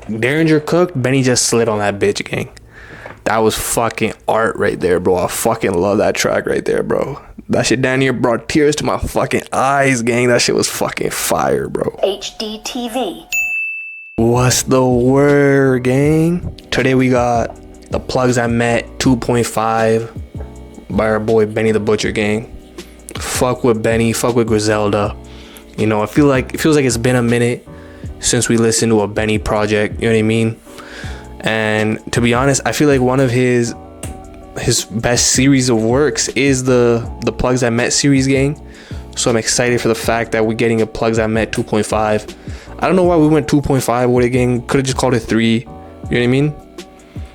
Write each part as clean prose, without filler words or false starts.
Derringer cooked, Benny just slid on that bitch, gang. That was fucking art right there, bro. I fucking love that track right there, bro. That shit down here brought tears to my fucking eyes, gang. That shit was fucking fire, bro. HDTV. What's the word, gang? Today we got the Plugs I Met 2.5 by our boy Benny the Butcher, gang. Fuck with Benny, fuck with Griselda. You know, it feels like it's been a minute since we listened to a Benny project, you know what I mean? And to be honest, I feel like one of his best series of works is the Plugs I Met series, gang. So I'm excited for the fact that we're getting a Plugs I Met 2.5. I don't know why we went 2.5 with it, gang. Could have just called it 3. You know what I mean?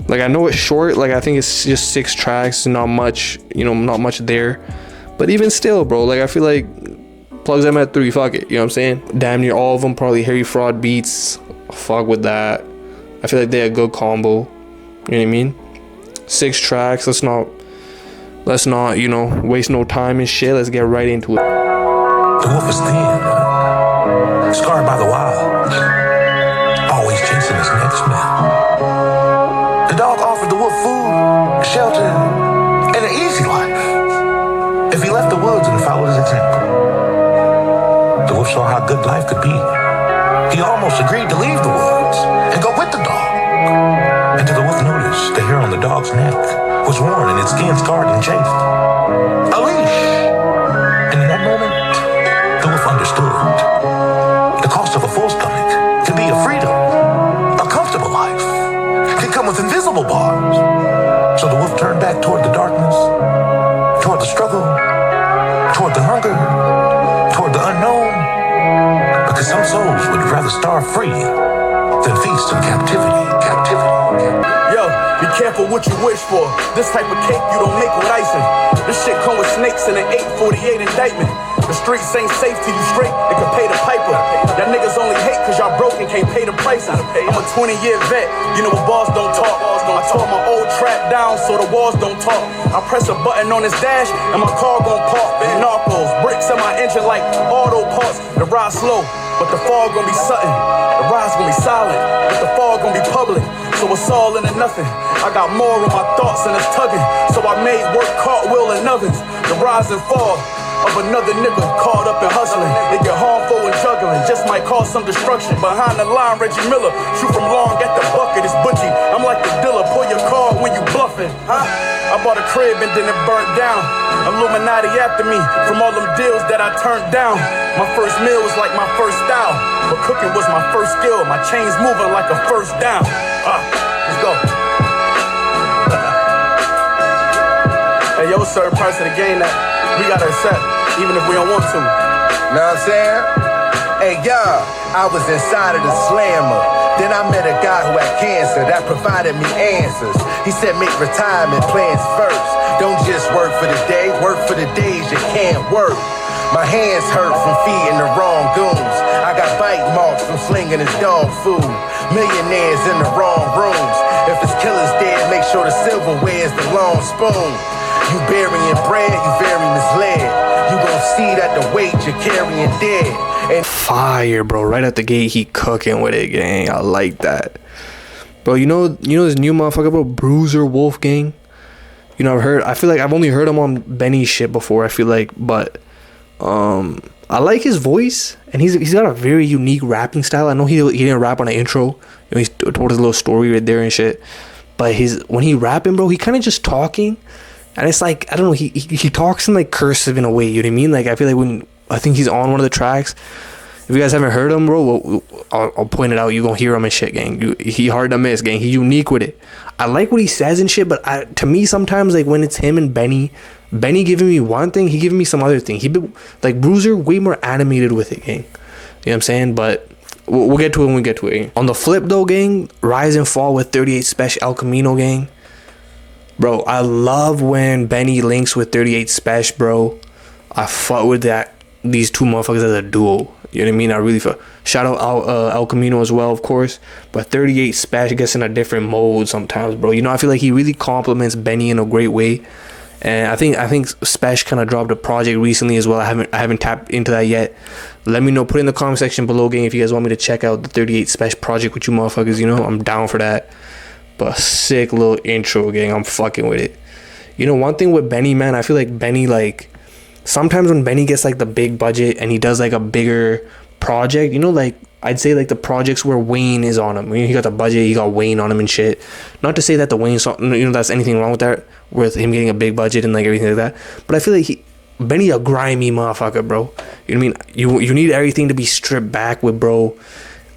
Like, I know it's short. Like, I think it's just 6 tracks, not much, you know, not much there. But even still, bro, like, I feel like Plugs I Met 3, fuck it. You know what I'm saying? Damn near all of them probably Harry Fraud beats. Fuck with that. I feel like they're a good combo. You know what I mean? 6 tracks. Let's not, you know, waste no time and shit. Let's get right into it. The wolf is thin, scarred by the wild, always chasing his next meal. The dog offered the wolf food, shelter, and an easy life if he left the woods and followed his example. The wolf saw how good life could be. He almost agreed to leave the woods and go with the dog. Until the wolf noticed the hair on the dog's neck was worn and its skin scarred and chafed. A leash! And in that moment, the wolf understood. The cost of a full stomach can be a freedom. A comfortable life can come with invisible bars. So the wolf turned back toward the darkness, toward the struggle, toward the hunger, toward the unknown. Because some souls would rather starve free than feast in captivity. Yo, be careful what you wish for. This type of cake you don't make with icing. This shit come with snakes and an 848 indictment. The streets ain't safe till you straight and can pay the piper. Y'all niggas only hate cause y'all broke and can't pay the prices. I'm a 20-year vet, you know what bars don't talk. I tore my old trap down so the walls don't talk. I press a button on this dash and my car gon' park. Narcos, bricks in my engine like auto parts. The ride slow, but the fall gon' be sudden. The ride's gon' be silent, but the fall gon' be public. So it's all into nothing. I got more on my thoughts and it's tugging. So I made work cartwheel and ovens. The rise and fall of another nigga caught up in hustling. It get harmful and juggling, just might cause some destruction. Behind the line, Reggie Miller, shoot from long at the bucket. It's butchy, I'm like the dealer, pull your card when you bluffing, huh? I bought a crib and then it burnt down. Illuminati after me, from all them deals that I turned down. My first meal was like my first style, but cooking was my first skill. My chains moving like a first down. Let's go. Hey, yo, certain parts of the game that we gotta accept, even if we don't want to. Know what I'm saying? Hey, y'all, I was inside of the slammer. Then I met a guy who had cancer that provided me answers. He said make retirement plans first. Don't just work for the day, work for the days you can't work. My hands hurt from feeding the wrong goons. I got bite marks from slinging his dog food. Millionaires in the wrong rooms. If his killer's dead, make sure the silverware's the long spoon. You burying bread, you very misled. You gon' see that the weight you're carrying dead. And Fire, bro. Right at the gate, he cooking with it, gang. I like that. Bro, you know this new motherfucker, bro, Bruiser Wolfgang? You know, I feel like I've only heard him on Benny shit before, I feel like, but I like his voice, and he's got a very unique rapping style. I know he didn't rap on the intro. You know, he told his little story right there and shit. But when he rapping, bro, he kind of just talking. And it's like, I don't know, he talks in like cursive in a way, you know what I mean? Like, I feel like I think he's on one of the tracks. If you guys haven't heard him, bro, I'll point it out. You gonna hear him and shit, gang. He hard to miss, gang. He unique with it. I like what he says and shit, but to me, sometimes, like, when it's him and Benny giving me one thing, he giving me some other thing. Like, Bruiser, way more animated with it, gang. You know what I'm saying? But we'll get to it when we get to it, gang. On the flip, though, gang, Rise and Fall with 38 Special El Camino, gang. Bro, I love when Benny links with 38 Special, bro. I fuck with these two motherfuckers as a duo. You know what I mean? I really feel. Shout out El Camino as well, of course. But 38 Special gets in a different mode sometimes, bro. You know, I feel like he really compliments Benny in a great way. And I think Special kind of dropped a project recently as well. I haven't tapped into that yet. Let me know. Put in the comment section below, gang, if you guys want me to check out the 38 Special project with you motherfuckers. You know, I'm down for that. But sick little intro, gang. I'm fucking with it. You know, one thing with Benny, man, I feel like Benny, like, sometimes when Benny gets like the big budget and he does like a bigger project, you know, like I'd say like the projects where Wayne is on him. He got the budget, he got Wayne on him and shit. Not to say that the Wayne song, you know, that's anything wrong with that, with him getting a big budget and like everything like that. But I feel like Benny a grimy motherfucker, bro. You know what I mean? You need everything to be stripped back with, bro.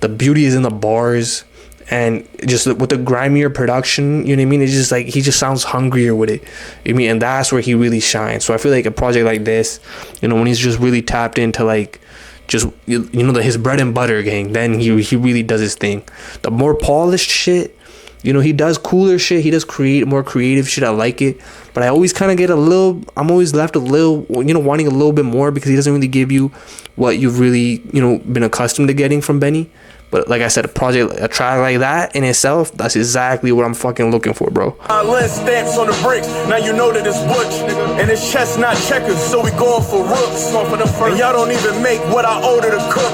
The beauty is in the bars. And just with the grimier production, you know what I mean? It's just like he just sounds hungrier with it. You know what I mean? And that's where he really shines. So I feel like a project like this, you know, when he's just really tapped into like just, you know, his bread and butter, gang, then he really does his thing. The more polished shit, you know, he does cooler shit. He does more creative shit. I like it. But I always kind of I'm always left a little, you know, wanting a little bit more because he doesn't really give you what you've really, you know, been accustomed to getting from Benny. But like I said, a track like that in itself, that's exactly what I'm fucking looking for, bro. Lens stamps on the bricks, now you know that it's Butch. And it's chess, not checkers, so we going for rooks. And y'all don't even make what I order to cook.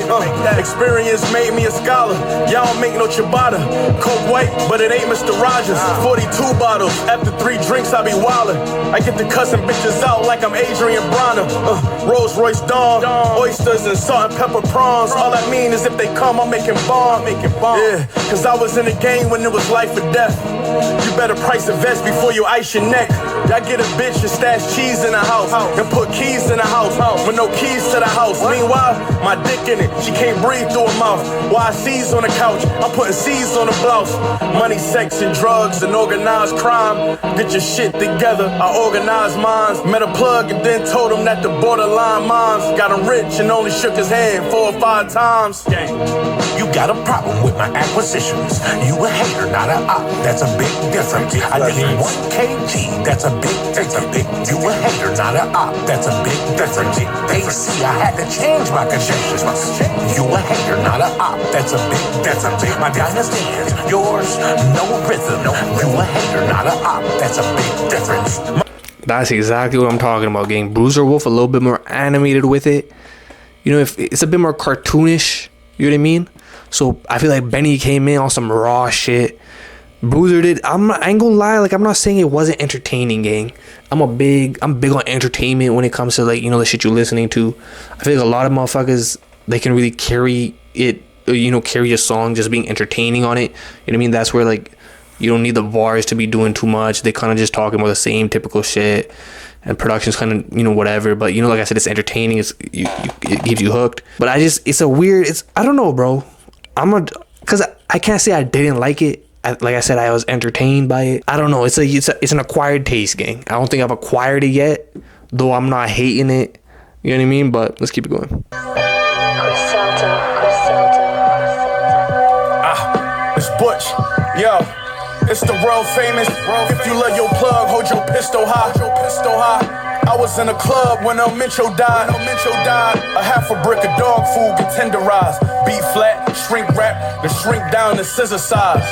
Experience made me a scholar. Y'all don't make no ciabatta. Coke white, but it ain't Mr. Rogers. 42 bottles, after 3 drinks I be wildin'. I get the cussing bitches out like I'm Adrian Bronner. Rolls Royce Dawn, oysters and salt and pepper prawns. All I mean is if they come, I'm making bomb. Yeah, cause I was in the game when it was life or death. You better price a vest before you ice your neck. Y'all get a bitch and stash cheese in the house and put keys in the house with no keys to the house. Meanwhile, my dick in it, she can't breathe through her mouth. While I C's on the couch, I'm putting C's on the blouse. Money, sex, and drugs and organized crime. Get your shit together, I organize mines. Met a plug and then told him that the borderline mines. Got him rich and only shook his hand 4 or 5 times. You got a problem with my acquisitions. You a hater, not a op. That's a big difference. I did 1 kg. That's a big. You a hater, not a op. That's a big difference. They see I had to change my conditions. You a hater, not a op. That's a big difference. My dynasty is yours, no rhythm. You a hater, not a op. That's a big difference. That's exactly what I'm talking about, gang. Bruiser Wolf a little bit more animated with it. You know, if it's a bit more cartoonish. You know what I mean? So I feel like Benny came in on some raw shit. Bruiser did. I ain't gonna lie. Like, I'm not saying it wasn't entertaining, gang. I'm big on entertainment when it comes to, like, you know, the shit you're listening to. I feel like a lot of motherfuckers, they can really carry it. You know, carry a song just being entertaining on it. You know what I mean? That's where, like, you don't need the bars to be doing too much. They kind of just talking about the same typical shit. And production's kind of, you know, whatever. But, you know, like I said, it's entertaining. It keeps you hooked. But I don't know, bro. Because I can't say I didn't like it. Like I said, I was entertained by it. I don't know. It's an acquired taste, gang. I don't think I've acquired it yet, though I'm not hating it. You know what I mean? But let's keep it going. It's Butch, yo. It's the world famous. If you love your plug, hold your pistol high. I was in a club when El Mincho died. A half a brick of dog food get tenderized. Beat flat, shrink wrap, then shrink down to scissor size.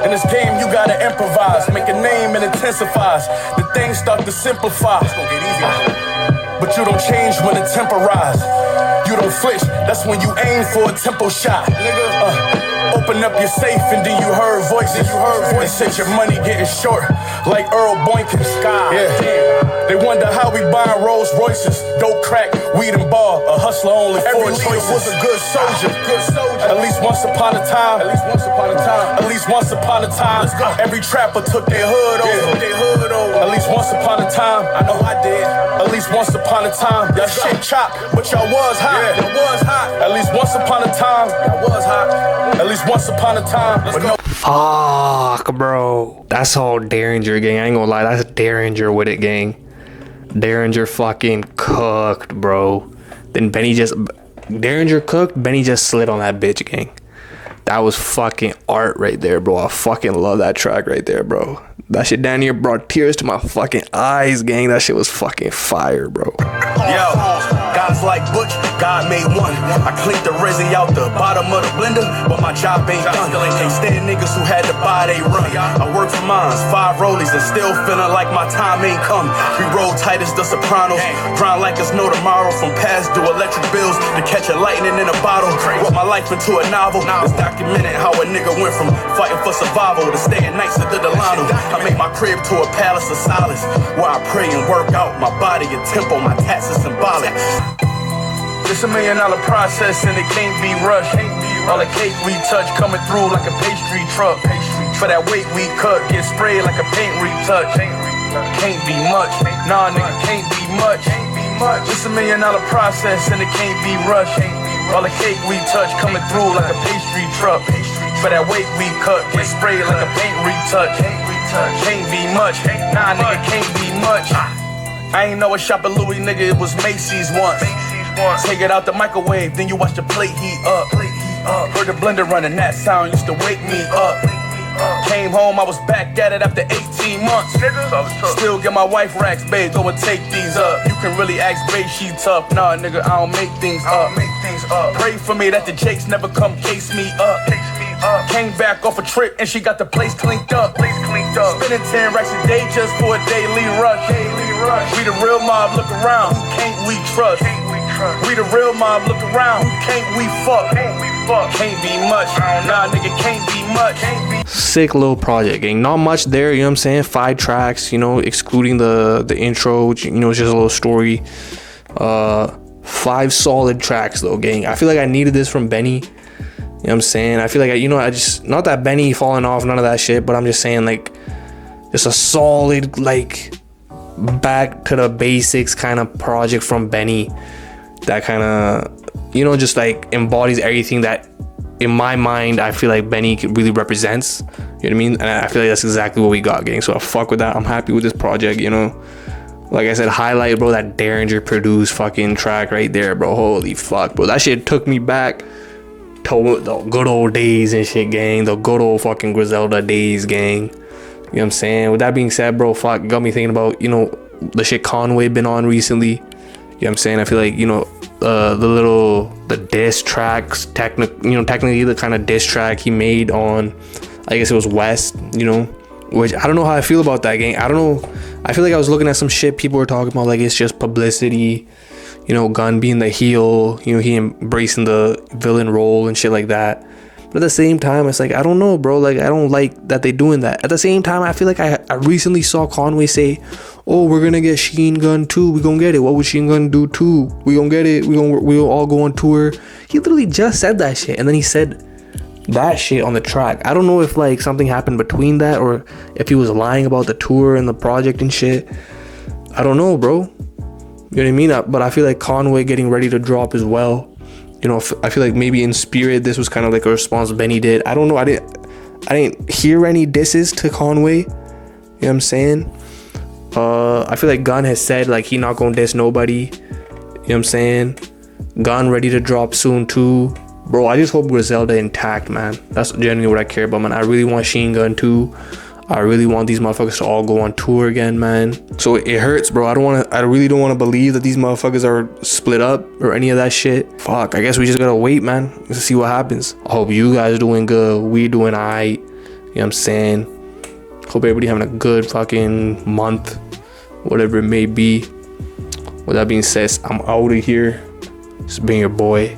In this game, you gotta improvise. Make a name and intensifies. The things start to simplify. It's gonna get easier. But you don't change when it temporize. You don't flinch, that's when you aim for a tempo shot. Nigga, open up your safe and then you heard voices. They said your money getting short, like Earl Boykins. Yeah. They wonder how we buying Rolls Royces, dope, crack, weed and bar. A hustler only 4 choices. Was a good soldier. At least once upon a time. Every trapper took their hood over. At least once upon a time. I know I did. At least once upon a time. Y'all shit chopped, but y'all was hot. At least once upon a time. Y'all was hot. At least once upon a time. But no. Fuck, bro. That's all Derringer, gang. I ain't gonna lie. That's Derringer with it, gang. Derringer fucking cooked, bro. Then Derringer cooked. Benny just slid on that bitch, gang. That was fucking art right there, bro. I fucking love that track right there, bro. That shit down here brought tears to my fucking eyes, gang. That shit was fucking fire, bro. Yo, got vibes like Butch, God made one. I cleaned the resi out the bottom of the blender, but my job ain't done. Can't stand niggas who had to buy they run. I work for mines, 5 rollies, and still feeling like my time ain't come. We roll tight as the Sopranos, grind like it's no tomorrow. From past due electric bills to catch a lightning in a bottle. Wrote my life into a novel. It's documented how a nigga went from fighting for survival to staying nice at the Delano. I made my crib to a palace of solace, where I pray and work out. My body and tempo, my tats are symbolic. It's $1 million process and it can't be rushed. All the cake we touch coming through like a pastry truck. For that weight we cut, get sprayed like a paint retouch. Can't be much, nah nigga, can't be much. It's $1 million process and it can't be rushed. All the cake we touch coming through like a pastry truck. For that weight we cut, get sprayed like a paint retouch. Can't be much, nah nigga, can't be much. I ain't know a shop at Louis, nigga, it was Macy's once. Take it out the microwave, then you watch the plate heat up. Heard the blender running, that sound used to wake me up. Came home, I was back at it after 18 months. Still get my wife racks, babe, go and take these up. You can really ask babe, she tough. Nah, nigga, I don't make things up. Pray for me that the Jakes never come case me up. Came back off a trip and she got the place cleaned up. Spending 10 racks a day just for a daily rush. We the real mob, look around, who can't we trust? We the real mob, look around, who can't we fuck? Can't be much, nah nigga, can't be much. Sick little project, gang. Not much there, you know what I'm saying? 5 tracks, you know, excluding the intro, which, you know, it's just a little story. 5 solid tracks though, gang. I feel like I needed this from Benny. You know what I'm saying? I feel like, you know, I just, not that Benny falling off, none of that shit, but I'm just saying, like, just a solid, like, back to the basics kind of project from Benny that kind of, you know, just like embodies everything that in my mind I feel like Benny really represents. You know what I mean? And I feel like that's exactly what we got, gang. So I fuck with that. I'm happy with this project, you know. Like I said, highlight, bro, that Derringer produced fucking track right there, bro. Holy fuck, bro. That shit took me back to the good old days and shit, gang. The good old fucking Griselda days, gang. You know what I'm saying? With that being said, bro, fuck, got me thinking about, you know, the shit Conway been on recently. You know what I'm saying? I feel like, you know, the diss tracks, technically the kind of diss track he made on, I guess it was West, you know, which I don't know how I feel about that, gang. I don't know. I feel like I was looking at some shit people were talking about, like it's just publicity, you know, Gunn being the heel, you know, he embracing the villain role and shit like that. But at the same time, it's like, I don't know, bro. Like, I don't like that they doing that. At the same time, I feel like I recently saw Conway say, oh, we're going to get Machine Gun 2. We going to get it. What would Machine Gun do 2? We going to get it. We'll all go on tour. He literally just said that shit. And then he said that shit on the track. I don't know if, like, something happened between that or if he was lying about the tour and the project and shit. I don't know, bro. You know what I mean? But I feel like Conway getting ready to drop as well. You know, I feel like maybe in spirit, this was kind of like a response Benny did. I don't know. I didn't hear any disses to Conway. You know what I'm saying? I feel like Gunn has said, like, he not gonna diss nobody. You know what I'm saying? Gunn ready to drop soon too. Bro, I just hope Griselda intact, man. That's genuinely what I care about, man. I really want Machine Gun 2. I really want these motherfuckers to all go on tour again, man. So it hurts, bro. I really don't want to believe that these motherfuckers are split up or any of that shit. Fuck, I guess we just gotta wait, man, to see what happens. I hope you guys doing good. We doing alright. You know what I'm saying? Hope everybody having a good fucking month, whatever it may be. With that being said, I'm out of here. Just being your boy.